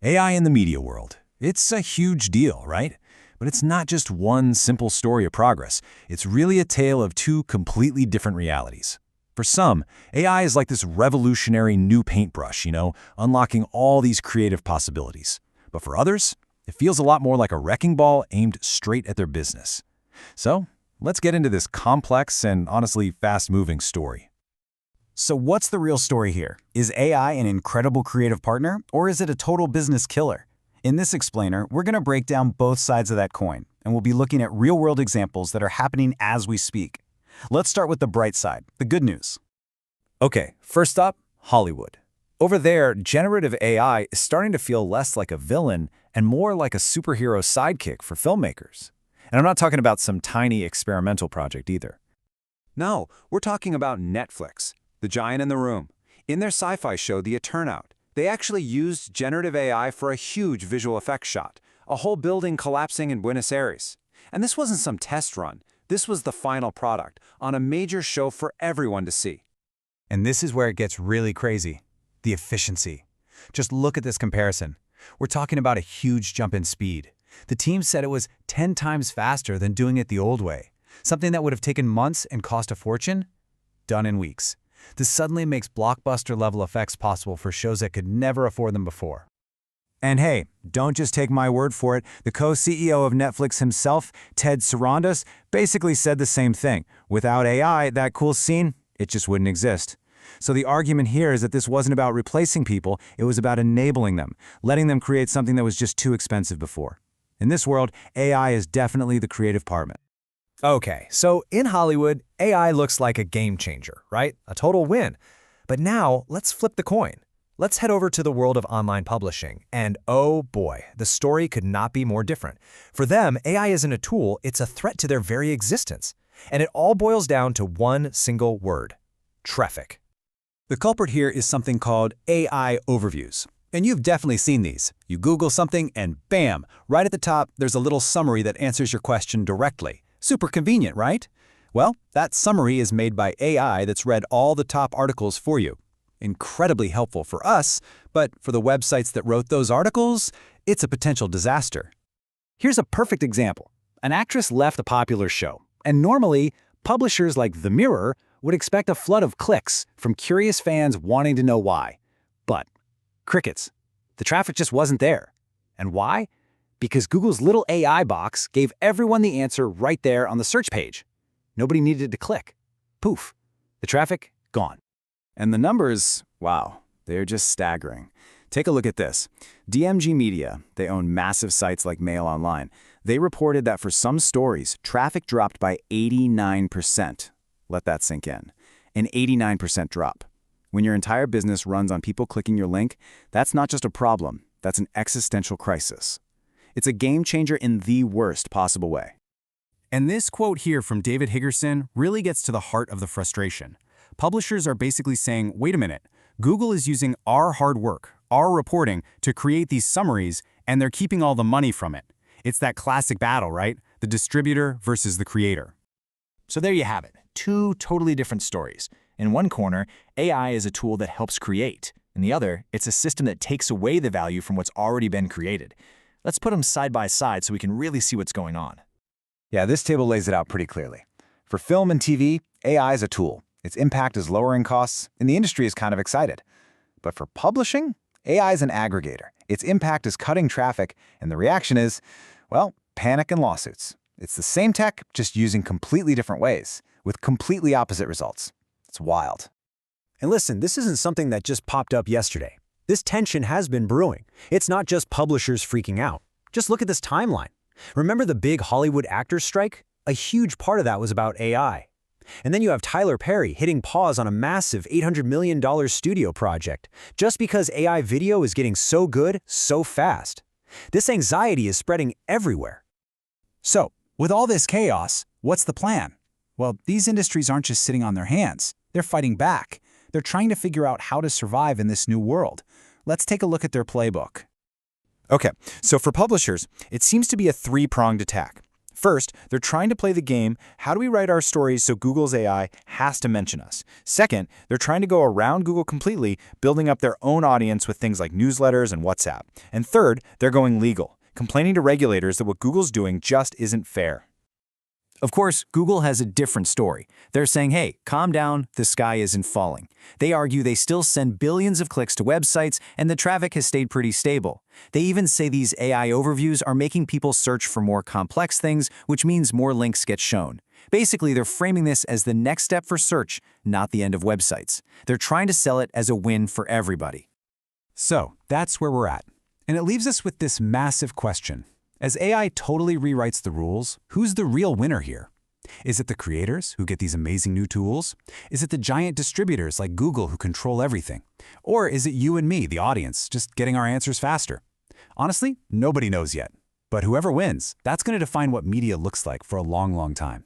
AI in the media world. It's a huge deal, right? But it's not just one simple story of progress. It's really a tale of two completely different realities. For some, AI is like this revolutionary new paintbrush, unlocking all these creative possibilities. But for others, it feels a lot more like a wrecking ball aimed straight at their business. So, let's get into this complex and honestly fast-moving story. So what's the real story here? Is AI an incredible creative partner, or is it a total business killer? In this explainer, we're going to break down both sides of that coin, and we'll be looking at real-world examples that are happening as we speak. Let's start with the bright side, the good news. Okay, first up, Hollywood. Over there, generative AI is starting to feel less like a villain and more like a superhero sidekick for filmmakers. And I'm not talking about some tiny experimental project either. No, we're talking about Netflix, the giant in the room. In their sci-fi show, The Eternaut, they actually used generative AI for a huge visual effects shot, a whole building collapsing in Buenos Aires. And this wasn't some test run. This was the final product on a major show for everyone to see. And this is where it gets really crazy. The efficiency. Just look at this comparison. We're talking about a huge jump in speed. The team said it was 10 times faster than doing it the old way. Something that would have taken months and cost a fortune, done in weeks. This suddenly makes blockbuster-level effects possible for shows that could never afford them before. And hey, don't just take my word for it. The co-CEO of Netflix himself, Ted Sarandos, basically said the same thing. Without AI, that cool scene, it just wouldn't exist. So the argument here is that this wasn't about replacing people, it was about enabling them, letting them create something that was just too expensive before. In this world, AI is definitely the creative department. Okay, so in Hollywood, AI looks like a game changer, right? A total win. But now, let's flip the coin. Let's head over to the world of online publishing. And oh boy, the story could not be more different. For them, AI isn't a tool, it's a threat to their very existence. And it all boils down to one single word: traffic. The culprit here is something called AI overviews. And you've definitely seen these. You Google something and bam, right at the top, there's a little summary that answers your question directly. Super convenient, right? Well, that summary is made by AI that's read all the top articles for you. Incredibly helpful for us, but for the websites that wrote those articles, it's a potential disaster. Here's a perfect example. An actress left a popular show, and normally, publishers like The Mirror would expect a flood of clicks from curious fans wanting to know why. But crickets. The traffic just wasn't there. And why? Because Google's little AI box gave everyone the answer right there on the search page. Nobody needed to click. Poof. The traffic, gone. And the numbers, wow, they're just staggering. Take a look at this. DMG Media, they own massive sites like Mail Online. They reported that for some stories, traffic dropped by 89%. Let that sink in. An 89% drop. When your entire business runs on people clicking your link, that's not just a problem, that's an existential crisis. It's a game changer in the worst possible way. And this quote here from David Higgerson really gets to the heart of the frustration. Publishers are basically saying, wait a minute, Google is using our hard work, our reporting, to create these summaries, and they're keeping all the money from it. It's that classic battle, right? The distributor versus the creator. So there you have it, two totally different stories. In one corner, AI is a tool that helps create. In the other, it's a system that takes away the value from what's already been created. Let's put them side by side so we can really see what's going on. Yeah, this table lays it out pretty clearly. For film and TV, AI is a tool. Its impact is lowering costs, and the industry is kind of excited. But for publishing, AI is an aggregator. Its impact is cutting traffic, and the reaction is, well, panic and lawsuits. It's the same tech, just using completely different ways, with completely opposite results. It's wild. And listen, this isn't something that just popped up yesterday. This tension has been brewing. It's not just publishers freaking out. Just look at this timeline. Remember the big Hollywood actors strike? A huge part of that was about AI. And then you have Tyler Perry hitting pause on a massive $800 million studio project just because AI video is getting so good so fast. This anxiety is spreading everywhere. So, with all this chaos, what's the plan? Well, these industries aren't just sitting on their hands. They're fighting back. They're trying to figure out how to survive in this new world. Let's take a look at their playbook. Okay, so for publishers, it seems to be a three-pronged attack. First, they're trying to play the game, how do we write our stories so Google's AI has to mention us? Second, they're trying to go around Google completely, building up their own audience with things like newsletters and WhatsApp. And third, they're going legal, complaining to regulators that what Google's doing just isn't fair. Of course, Google has a different story. They're saying, hey, calm down, the sky isn't falling. They argue they still send billions of clicks to websites and the traffic has stayed pretty stable. They even say these AI overviews are making people search for more complex things, which means more links get shown. Basically, they're framing this as the next step for search, not the end of websites. They're trying to sell it as a win for everybody. So, that's where we're at. And it leaves us with this massive question. As AI totally rewrites the rules, who's the real winner here? Is it the creators who get these amazing new tools? Is it the giant distributors like Google who control everything? Or is it you and me, the audience, just getting our answers faster? Honestly, nobody knows yet. But whoever wins, that's going to define what media looks like for a long, long time.